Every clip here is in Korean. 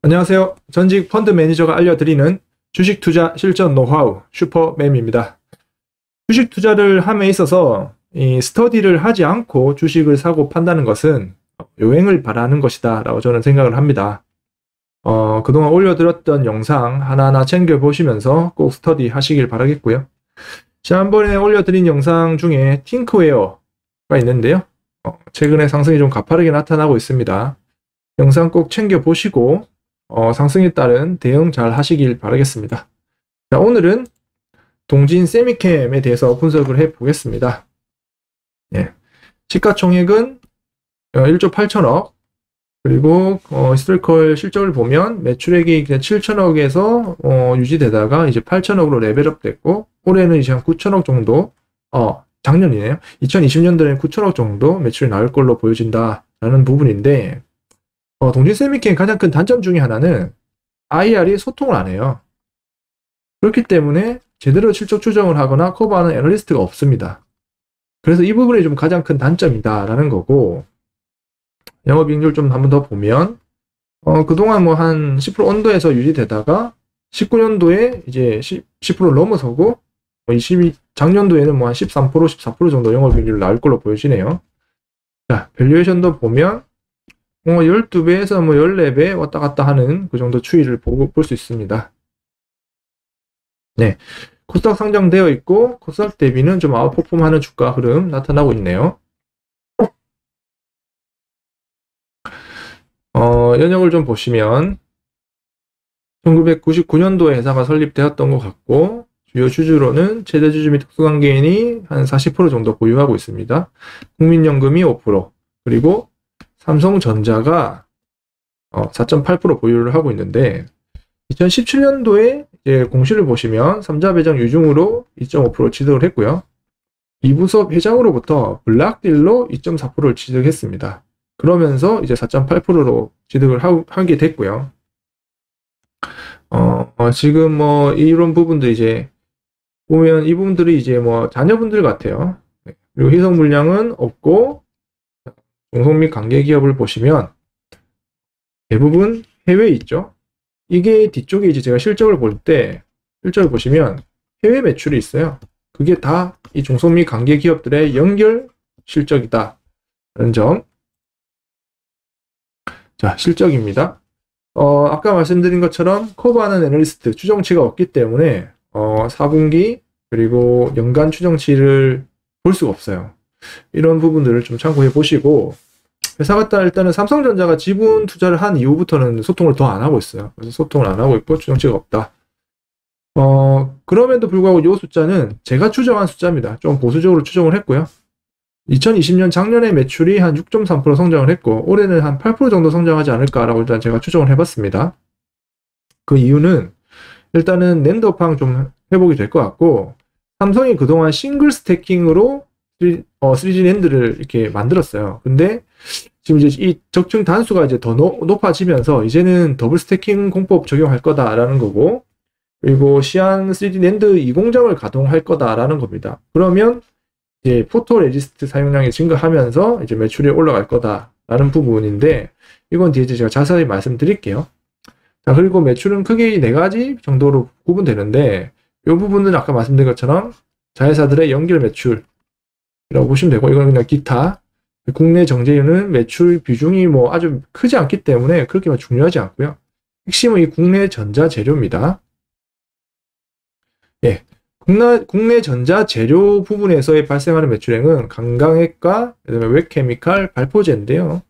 안녕하세요. 전직 펀드 매니저가 알려드리는 주식 투자 실전 노하우 슈퍼맨입니다. 주식 투자를 함에 있어서 이 스터디를 하지 않고 주식을 사고 판다는 것은 요행을 바라는 것이다 라고 저는 생각을 합니다. 그동안 올려드렸던 영상 하나하나 챙겨보시면서 꼭 스터디 하시길 바라겠고요. 지난번에 올려드린 영상 중에 팅크웨어가 있는데요. 최근에 상승이 좀 가파르게 나타나고 있습니다. 영상 꼭 챙겨보시고 상승에 따른 대응 잘 하시길 바라겠습니다. 자, 오늘은 동진 세미캠에 대해서 분석을 해 보겠습니다. 예. 시가총액은 1조 8천억, 그리고 히스토리컬 실적을 보면 매출액이 그냥 7천억에서 유지되다가 이제 8천억으로 레벨업 됐고, 올해는 이제 한 9천억 정도, 작년이네요. 2020년도에는 9천억 정도 매출이 나올 걸로 보여진다라는 부분인데, 동진 세미캠의 가장 큰 단점 중에 하나는 IR이 소통을 안 해요. 그렇기 때문에 제대로 실적 추정을 하거나 커버하는 애널리스트가 없습니다. 그래서 이 부분이 좀 가장 큰 단점이다라는 거고, 영업이익률 좀 한 번 더 보면 그동안 뭐 한 10% 언더에서 유지되다가 19년도에 이제 10%를 넘어서고 작년도에는 뭐 한 13%, 14% 정도 영업이익률 나올 걸로 보여지네요. 자, 밸류에이션도 보면 12배에서 뭐 14배 왔다 갔다 하는 그 정도 추이를 볼 수 있습니다. 네. 코스닥 상장되어 있고, 코스닥 대비는 좀 아웃퍼폼하는 주가 흐름 나타나고 있네요. 연역을 좀 보시면, 1999년도에 회사가 설립되었던 것 같고, 주요 주주로는 최대 주주 및 특수관계인이 한 40% 정도 보유하고 있습니다. 국민연금이 5%, 그리고 삼성전자가 4.8% 보유를 하고 있는데, 2017년도에 이제 공시를 보시면 3자 배당 유중으로 2.5% 취득을 했고요. 이부섭 회장으로부터 블락딜로 2.4%를 취득했습니다. 그러면서 이제 4.8%로 취득을 하게 됐고요. 지금 뭐 이런 부분들 이제 보면 이 부분들이 이제 뭐 자녀분들 같아요. 그리고 희석 물량은 없고, 종속 및 관계 기업을 보시면 대부분 해외에 있죠. 이게 뒤쪽에 이제 제가 실적을 볼 때, 실적을 보시면 해외 매출이 있어요. 그게 다 이 종속 및 관계 기업들의 연결 실적이다 라는 점. 자, 실적입니다. 아까 말씀드린 것처럼 커버하는 애널리스트 추정치가 없기 때문에 4분기 그리고 연간 추정치를 볼 수가 없어요. 이런 부분들을 좀 참고해 보시고, 회사가 일단은 삼성전자가 지분 투자를 한 이후부터는 소통을 더 안 하고 있어요. 그래서 소통을 안 하고 있고 추정치가 없다. 그럼에도 불구하고 이 숫자는 제가 추정한 숫자입니다. 좀 보수적으로 추정을 했고요. 2020년 작년에 매출이 한 6.3% 성장을 했고, 올해는 한 8% 정도 성장하지 않을까라고 일단 제가 추정을 해봤습니다. 그 이유는 일단은 낸드 업황 좀 회복이 될 것 같고, 삼성이 그동안 싱글 스태킹으로 3D 낸드를 이렇게 만들었어요. 근데 지금 이제 이 적층 단수가 이제 더 높아지면서 이제는 더블 스태킹 공법 적용할 거다라는 거고, 그리고 시안 3D 낸드 2공장을 가동할 거다라는 겁니다. 그러면 이제 포토 레지스트 사용량이 증가하면서 이제 매출이 올라갈 거다라는 부분인데, 이건 뒤에 제가 자세히 말씀드릴게요. 자, 그리고 매출은 크게 4가지 정도로 구분되는데, 이 부분은 아까 말씀드린 것처럼 자회사들의 연결 매출이라고 보시면 되고, 이건 그냥 기타. 국내 정제유는 매출 비중이 뭐 아주 크지 않기 때문에 그렇게 중요하지 않고요. 핵심은 이 국내 전자 재료입니다. 예. 국내 전자 재료 부분에서의 발생하는 매출액은 강강액과 그다음에 웹케미칼, 발포제인데요.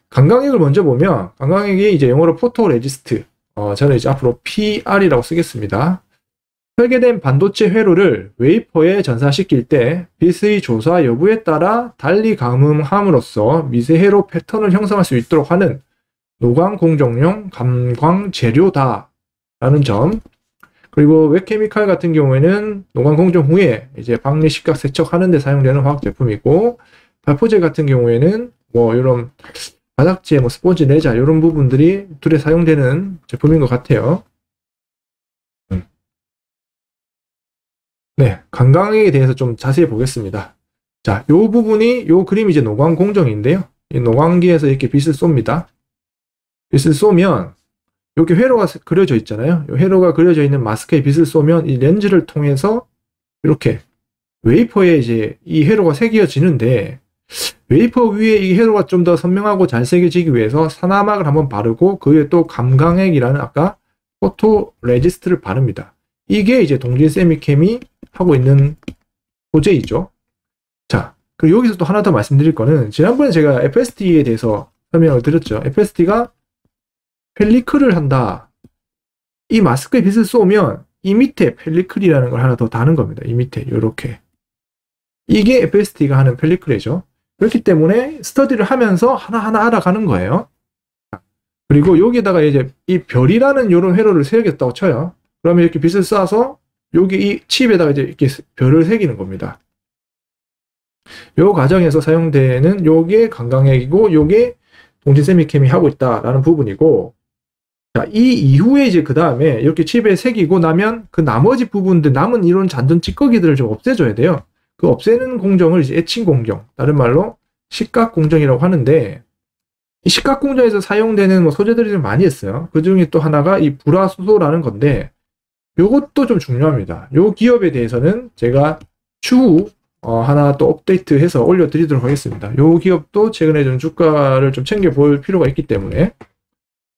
강강액을 먼저 보면, 강강액이 이제 영어로 포토 레지스트, 저는 이제 앞으로 PR이라고 쓰겠습니다. 설계된 반도체 회로를 웨이퍼에 전사시킬 때 빛의 조사 여부에 따라 달리 감음함으로써 미세 회로 패턴을 형성할 수 있도록 하는 노광 공정용 감광 재료다라는 점. 그리고 웹케미칼 같은 경우에는 노광 공정 후에 이제 박리 식각 세척하는 데 사용되는 화학 제품이고, 발포제 같은 경우에는 뭐 이런 바닥재, 뭐 스폰지, 레자 이런 부분들이 둘에 사용되는 제품인 것 같아요. 네, 강강액에 대해서 좀 자세히 보겠습니다. 자, 요 부분이, 요 그림이 이제 노광 공정인데요. 이 노광기에서 이렇게 빛을 쏩니다. 빛을 쏘면 여기 회로가 그려져 있잖아요. 이 회로가 그려져 있는 마스크에 빛을 쏘면 이 렌즈를 통해서 이렇게 웨이퍼에 이제 이 회로가 새겨지는데, 웨이퍼 위에 이 회로가 좀 더 선명하고 잘 새겨지기 위해서 산화막을 한번 바르고 그 위에 또 감광액이라는 아까 포토 레지스트를 바릅니다. 이게 이제 동진 세미캠이 하고 있는 소재이죠. 자, 그리고 여기서 또 하나 더 말씀드릴 거는, 지난번에 제가 FST에 대해서 설명을 드렸죠. FST가 펠리클을 한다. 이 마스크에 빛을 쏘면 이 밑에 펠리클이라는 걸 하나 더 다는 겁니다. 이 밑에 이렇게. 이게 FST가 하는 펠리클이죠. 그렇기 때문에 스터디를 하면서 하나하나 알아가는 거예요. 그리고 여기에다가 이제 이 별이라는 이런 회로를 새겼다고 쳐요. 그러면 이렇게 빛을 쏴서 여기 이 칩에다가 이제 이렇게 별을 새기는 겁니다. 요 과정에서 사용되는 요게 강광액이고 요게 동진 세미캠이 하고 있다라는 부분이고, 자, 이 이후에 이제 그 다음에 이렇게 칩에 새기고 나면 그 나머지 부분들, 남은 이런 잔존 찌꺼기들을 좀 없애줘야 돼요. 그 없애는 공정을 이제 에칭 공정, 다른 말로 식각 공정이라고 하는데, 이 식각 공정에서 사용되는 뭐 소재들이 좀 많이 있어요. 그 중에 또 하나가 이 불화수소라는 건데, 요것도 좀 중요합니다. 요 기업에 대해서는 제가 추후 하나 또 업데이트해서 올려드리도록 하겠습니다. 요 기업도 최근에 좀 주가를 좀 챙겨볼 필요가 있기 때문에.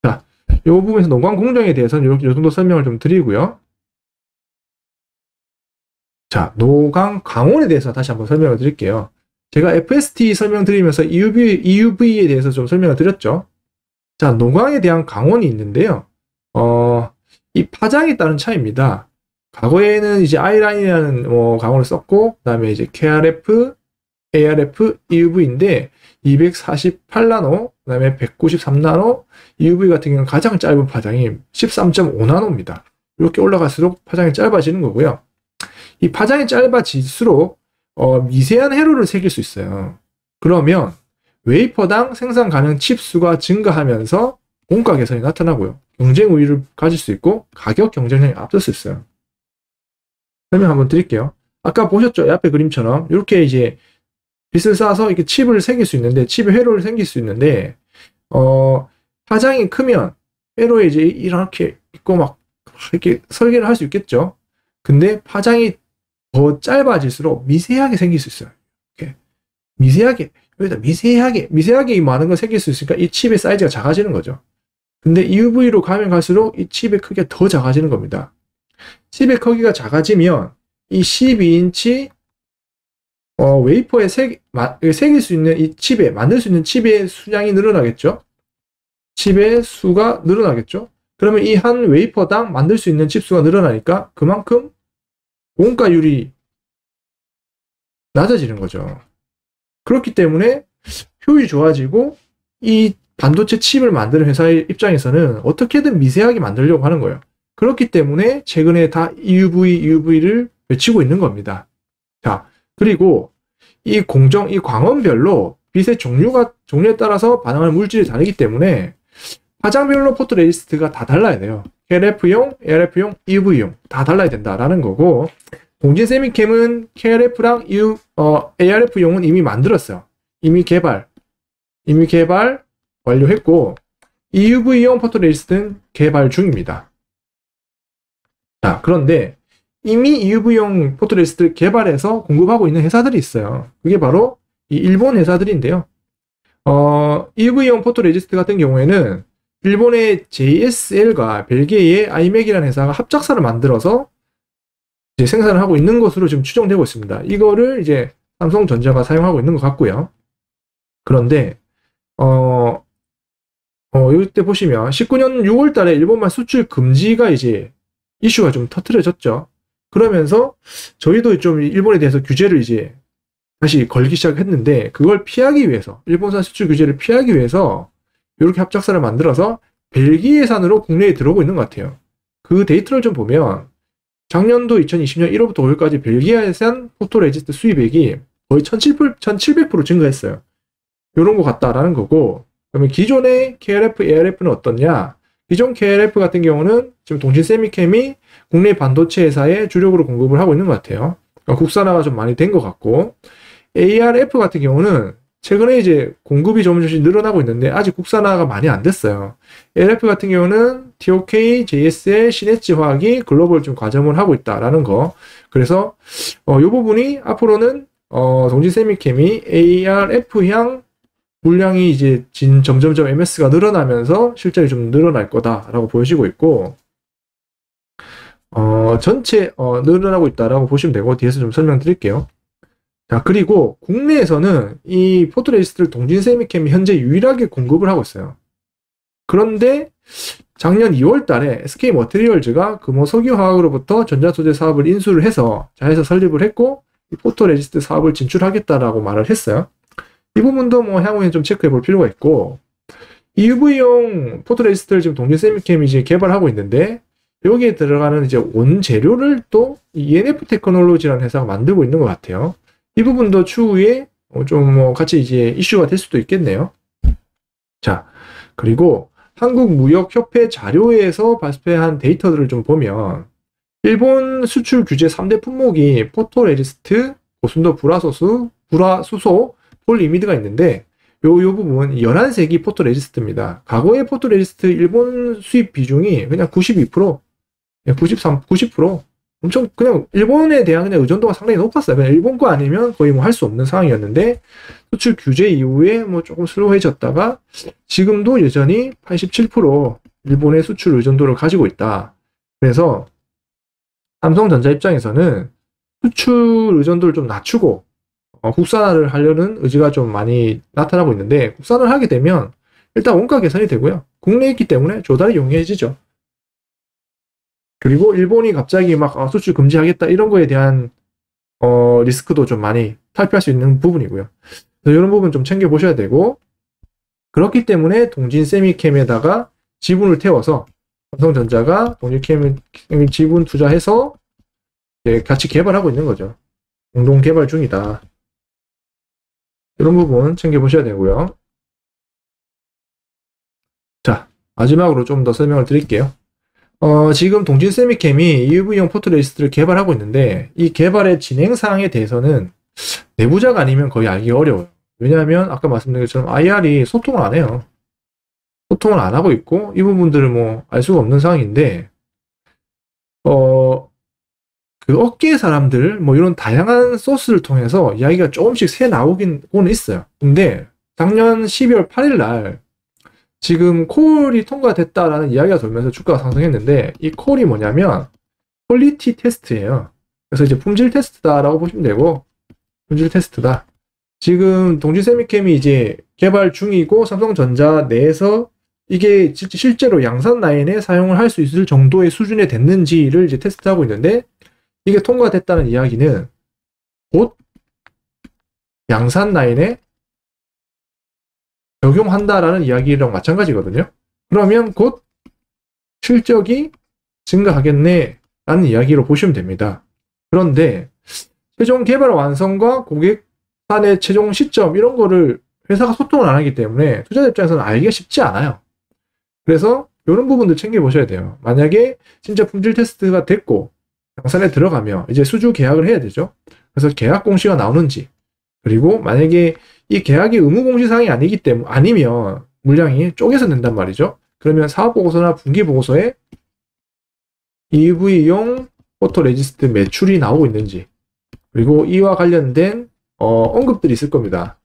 자, 요 부분에서 노광 공정에 대해서는 요 정도 설명을 좀 드리고요. 자, 노광 광원에 대해서 다시 한번 설명을 드릴게요. 제가 FST 설명드리면서 EUV에 대해서 좀 설명을 드렸죠. 자, 노광에 대한 광원이 있는데요. 이 파장에 따른 차이입니다. 과거에는 이제 I라인이라는 광원을 썼고, 그 다음에 이제 KRF, ARF, EUV인데 248나노, 그 다음에 193나노, EUV 같은 경우는 가장 짧은 파장이 13.5나노입니다. 이렇게 올라갈수록 파장이 짧아지는 거고요. 이 파장이 짧아질수록 미세한 회로를 새길 수 있어요. 그러면 웨이퍼당 생산 가능 칩 수가 증가하면서 공가 개선이 나타나고요. 경쟁 우위를 가질 수 있고 가격 경쟁력이 앞설 수 있어요. 설명 한번 드릴게요. 아까 보셨죠? 앞에 그림처럼 이렇게 이제 빛을 쏴서 이렇게 칩을 새길 수 있는데, 칩에 회로를 생길 수 있는데, 파장이 크면 회로에 이제 이렇게 있고 막 이렇게 설계를 할 수 있겠죠. 근데 파장이 더 짧아질수록 미세하게 생길 수 있어요. 이렇게 미세하게, 여기다 미세하게 많은 걸 새길 수 있으니까 이 칩의 사이즈가 작아지는 거죠. 근데 EUV로 가면 갈수록 이 칩의 크기가 더 작아지는 겁니다. 칩의 크기가 작아지면 이 12인치 웨이퍼에 새길 수 있는 이 칩에, 만들 수 있는 칩의 수량이 늘어나겠죠. 칩의 수가 늘어나겠죠. 그러면 이 한 웨이퍼당 만들 수 있는 칩 수가 늘어나니까 그만큼 원가율이 낮아지는 거죠. 그렇기 때문에 효율이 좋아지고 이 반도체 칩을 만드는 회사의 입장에서는 어떻게든 미세하게 만들려고 하는 거예요. 그렇기 때문에 최근에 다 EUV를 외치고 있는 겁니다. 자, 그리고 이 광원별로 빛의 종류에 따라서 반응하는 물질이 다르기 때문에 파장별로 포토레지스트가 다 달라야 돼요. KRF용, ARF용, EUV용 다 달라야 된다라는 거고, 동진 세미캠은 KRF랑 ARF용은 이미 만들었어요. 이미 개발 완료했고, EUV용 포토레지스트는 개발 중입니다. 자, 그런데 이미 EUV용 포토레지스트를 개발해서 공급하고 있는 회사들이 있어요. 그게 바로 이 일본 회사들인데요. EUV용 포토레지스트 같은 경우에는 일본의 JSL과 벨기에의 아이맥이라는 회사가 합작사를 만들어서 이제 생산을 하고 있는 것으로 지금 추정되고 있습니다. 이거를 이제 삼성전자가 사용하고 있는 것 같고요. 그런데 이때 보시면 19년 6월 달에 일본만 수출 금지가 이제 이슈가 좀 터트려졌죠. 그러면서 저희도 좀 일본에 대해서 규제를 이제 다시 걸기 시작했는데, 그걸 피하기 위해서, 일본산 수출 규제를 피하기 위해서 이렇게 합작사를 만들어서 벨기에산으로 국내에 들어오고 있는 것 같아요. 그 데이터를 좀 보면 작년도 2020년 1월부터 5월까지 벨기에산 포토레지스트 수입액이 거의 1700% 증가했어요. 이런 것 같다라는 거고, 그러면 기존의 KRF, ARF는 어떻냐? 기존 KRF 같은 경우는 지금 동진 세미캠이 국내 반도체 회사에 주력으로 공급을 하고 있는 것 같아요. 그러니까 국산화가 좀 많이 된 것 같고, ARF 같은 경우는 최근에 이제 공급이 조금씩 늘어나고 있는데 아직 국산화가 많이 안 됐어요. ALF 같은 경우는 TOK, JSL, 시네치 화학이 글로벌 좀 과점을 하고 있다라는 거. 그래서 이 부분이 앞으로는 동진 세미캠이 ARF향 물량이 이제 점점점 MS가 늘어나면서 실적이 좀 늘어날 거다라고 보여지고 있고, 전체 늘어나고 있다라고 보시면 되고, 뒤에서 좀 설명드릴게요. 자, 그리고 국내에서는 이 포토레지스트를 동진 세미캠이 현재 유일하게 공급을 하고 있어요. 그런데 작년 2월 달에 SK 머티리얼즈가 금호 석유화학으로부터 전자소재 사업을 인수를 해서 자회사 설립을 했고, 이 포토레지스트 사업을 진출하겠다라고 말을 했어요. 이 부분도 뭐 향후에 좀 체크해 볼 필요가 있고, EUV용 포토레지스트를 지금 동진 세미캠이 이제 개발하고 있는데, 여기에 들어가는 이제 원재료를 또 ENF 테크놀로지라는 회사가 만들고 있는 것 같아요. 이 부분도 추후에 좀 뭐 같이 이제 이슈가 될 수도 있겠네요. 자, 그리고 한국무역협회 자료에서 발표한 데이터들을 좀 보면, 일본 수출 규제 3대 품목이 포토레지스트, 고순도 불화수소, 폴리미드가 있는데, 요 부분 연한색이 포토레지스트입니다. 과거의 포토레지스트 일본 수입 비중이 그냥 92%, 93, 90%, 엄청 그냥 일본에 대한 그냥 의존도가 상당히 높았어요. 그냥 일본 거 아니면 거의 뭐 할 수 없는 상황이었는데, 수출 규제 이후에 뭐 조금 슬로우해졌다가 지금도 여전히 87% 일본의 수출 의존도를 가지고 있다. 그래서 삼성전자 입장에서는 수출 의존도를 좀 낮추고 국산화를 하려는 의지가 좀 많이 나타나고 있는데, 국산화를 하게 되면 일단 원가 개선이 되고요. 국내에 있기 때문에 조달이 용이해지죠. 그리고 일본이 갑자기 막 수출 금지하겠다 이런 거에 대한 리스크도 좀 많이 탈피할 수 있는 부분이고요. 그래서 이런 부분 좀 챙겨보셔야 되고, 그렇기 때문에 동진 세미캠에다가 지분을 태워서 삼성전자가 동진 세미 지분 투자해서 같이 개발하고 있는 거죠. 공동 개발 중이다. 이런 부분 챙겨보셔야 되고요. 자, 마지막으로 좀 더 설명을 드릴게요. 지금 동진 세미캠이 EUV용 포토레지스트를 개발하고 있는데, 이 개발의 진행 사항에 대해서는 내부자가 아니면 거의 알기 어려워요. 왜냐하면 아까 말씀드린 것처럼 IR이 소통을 안 해요. 소통을 안 하고 있고, 이 부분들을 뭐 알 수가 없는 상황인데, 그 업계 사람들 뭐 이런 다양한 소스를 통해서 이야기가 조금씩 새 나오긴 있어요. 근데 작년 12월 8일 날 지금 콜이 통과됐다라는 이야기가 돌면서 주가가 상승했는데, 이 콜이 뭐냐면 퀄리티 테스트예요. 그래서 이제 품질 테스트다라고 보시면 되고, 품질 테스트다. 지금 동진 세미캠이 이제 개발 중이고 삼성전자 내에서 이게 실제로 양산 라인에 사용을 할 수 있을 정도의 수준에 됐는지를 이제 테스트하고 있는데, 이게 통과됐다는 이야기는 곧 양산 라인에 적용한다라는 이야기랑 마찬가지거든요. 그러면 곧 실적이 증가하겠네 라는 이야기로 보시면 됩니다. 그런데 최종 개발 완성과 고객간의 최종 시점 이런 거를 회사가 소통을 안 하기 때문에 투자자 입장에서는 알기가 쉽지 않아요. 그래서 이런 부분들 챙겨보셔야 돼요. 만약에 진짜 품질 테스트가 됐고 양산에 들어가면 이제 수주 계약을 해야 되죠. 그래서 계약 공시가 나오는지, 그리고 만약에 이 계약이 의무 공시사항이 아니면 물량이 쪼개서 낸단 말이죠. 그러면 사업보고서나 분기보고서에 EUV용 포토레지스트 매출이 나오고 있는지, 그리고 이와 관련된 언급들이 있을 겁니다.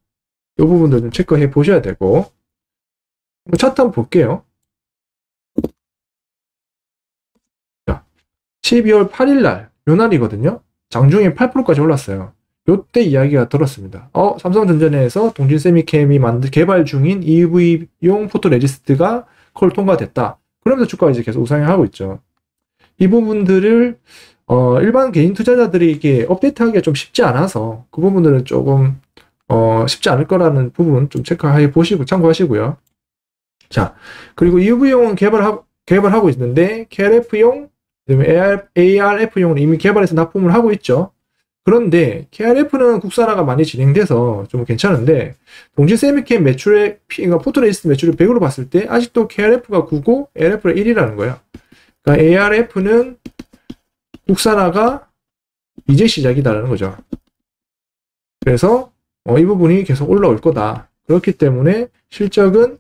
이 부분도 좀 체크해 보셔야 되고, 차트 한번 볼게요. 자, 12월 8일 날, 요 날이거든요. 장중에 8%까지 올랐어요. 요때 이야기가 들었습니다. 삼성전자 내에서 동진 세미캠이 개발 중인 EUV용 포토레지스트가 콜 통과됐다. 그러면서 주가가 이제 계속 우상향하고 있죠. 이 부분들을 일반 개인 투자자들이 이게 업데이트하기가 좀 쉽지 않아서 그 부분들은 조금 쉽지 않을 거라는 부분 좀 체크해 보시고 참고하시고요. 자, 그리고 EUV용은 개발하고 있는데 KRF용, ARF용은 이미 개발해서 납품을 하고 있죠. 그런데 KRF는 국산화가 많이 진행돼서 좀 괜찮은데, 동진 세미캠 매출의 그러니까 포토레지스트 매출을 100으로 봤을 때 아직도 KRF가 9고 ARF가 1이라는 거예요. 그러니까 ARF는 국산화가 이제 시작이다라는 거죠. 그래서 이 부분이 계속 올라올 거다. 그렇기 때문에 실적은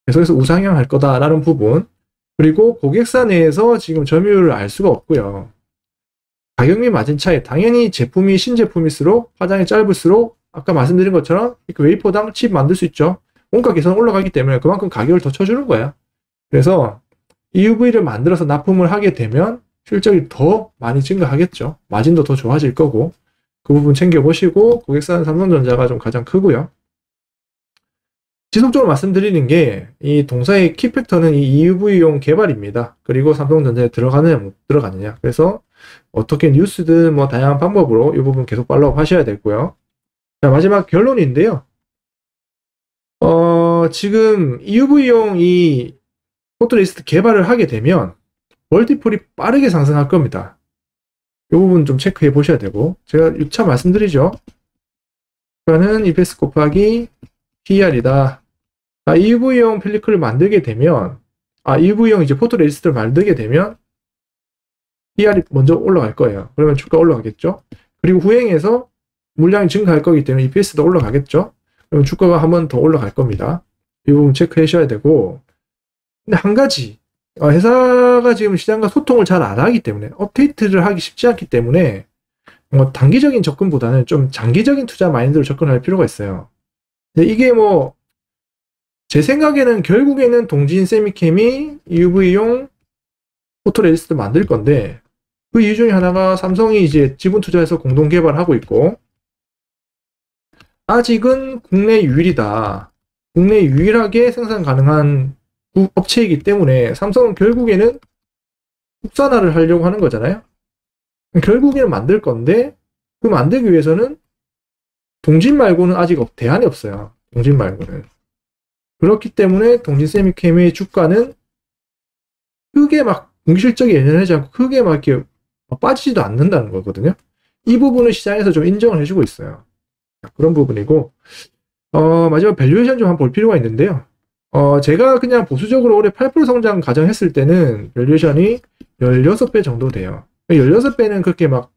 계속해서 우상향할 거다라는 부분, 그리고 고객사 내에서 지금 점유율을 알 수가 없고요. 가격 및 마진 차이, 당연히 제품이 신제품일수록 화장이 짧을수록 아까 말씀드린 것처럼 웨이퍼당 칩 만들 수 있죠. 원가 계속 올라가기 때문에 그만큼 가격을 더 쳐주는 거야. 그래서 EUV를 만들어서 납품을 하게 되면 실적이 더 많이 증가하겠죠. 마진도 더 좋아질 거고, 그 부분 챙겨보시고, 고객사는 삼성전자가 좀 가장 크고요. 지속적으로 말씀드리는 게 이 동사의 키팩터는 이 EUV용 개발입니다. 그리고 삼성전자에 들어가느냐 못 들어가느냐. 그래서 어떻게 뉴스든 뭐 다양한 방법으로 이 부분 계속 팔로우 하셔야 되고요. 자, 마지막 결론인데요. 지금 EUV용 이 포토레시스트 개발을 하게 되면 멀티플이 빠르게 상승할 겁니다. 이 부분 좀 체크해 보셔야 되고, 제가 6차 말씀드리죠. 이거는 EPS 곱하기 PER이다. EUV용 펠리클을 만들게 되면, EUV용 이제 포토레시스트를 만들게 되면 PER이 먼저 올라갈 거예요. 그러면 주가 올라가겠죠. 그리고 후행해서 물량이 증가할 거기 때문에 EPS도 올라가겠죠. 그럼 주가가 한 번 더 올라갈 겁니다. 이 부분 체크해 주셔야 되고, 근데 한 가지, 회사가 지금 시장과 소통을 잘 안 하기 때문에, 업데이트를 하기 쉽지 않기 때문에, 단기적인 접근보다는 좀 장기적인 투자 마인드로 접근할 필요가 있어요. 근데 이게 제 생각에는 결국에는 동진 세미캠이 UV용 포토레시스트 만들 건데, 그 이유 중에 하나가 삼성이 이제 지분 투자해서 공동 개발하고 있고, 아직은 국내 유일이다. 국내 유일하게 생산 가능한 업체이기 때문에 삼성은 결국에는 국산화를 하려고 하는 거잖아요. 결국에는 만들 건데, 그 만들기 위해서는 동진 말고는 아직 대안이 없어요. 동진 말고는. 그렇기 때문에 동진 세미캠의 주가는 크게 막 공시실적이 예전하지 않고 크게 막 이렇게 빠지지도 않는다는 거거든요. 이 부분을 시장에서 좀 인정을 해주고 있어요. 그런 부분이고, 마지막 밸류에이션 좀 한번 볼 필요가 있는데요. 제가 그냥 보수적으로 올해 8% 성장 가정했을 때는 밸류에이션이 16배 정도 돼요. 16배는 그렇게 막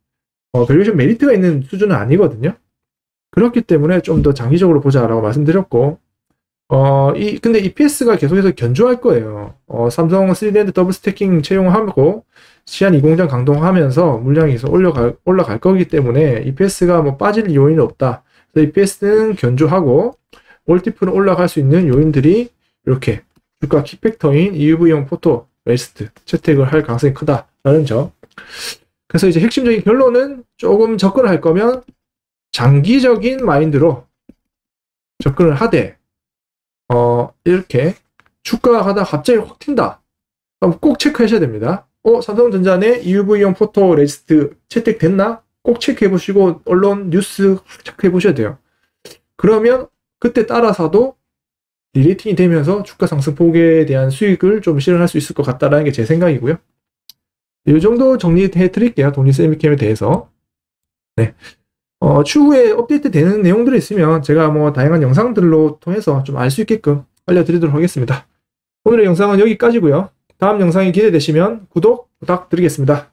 밸류에이션 메리트가 있는 수준은 아니거든요. 그렇기 때문에 좀 더 장기적으로 보자라고 말씀드렸고, 근데 EPS가 계속해서 견조할 거예요. 삼성 3D 더블 스태킹 채용하고 시안 2공장 강동하면서 물량이 계속 올라갈 거기 때문에 EPS가 뭐 빠질 요인은 없다. 그래서 EPS는 견조하고 멀티플은 올라갈 수 있는 요인들이 이렇게 주가 키팩터인 EUV용 포토 레시스트 채택을 할 가능성이 크다라는 점. 그래서 이제 핵심적인 결론은 조금 접근을 할 거면 장기적인 마인드로 접근을 하되, 이렇게 주가가 가다가 갑자기 확 튄다. 그럼 꼭 체크하셔야 됩니다. 삼성전자 내 EUV용 포토 레시스트 채택됐나? 꼭 체크해 보시고 언론 뉴스 체크해 보셔야 돼요. 그러면 그때 따라서도 리레이팅이 되면서 주가 상승폭에 대한 수익을 좀 실현할 수 있을 것 같다라는 게 제 생각이고요. 이 정도 정리해 드릴게요. 동진 세미캠에 대해서. 네. 추후에 업데이트 되는 내용들이 있으면 제가 뭐 다양한 영상들로 통해서 좀 알 수 있게끔 알려드리도록 하겠습니다. 오늘의 영상은 여기까지고요. 다음 영상이 기대되시면 구독 부탁드리겠습니다.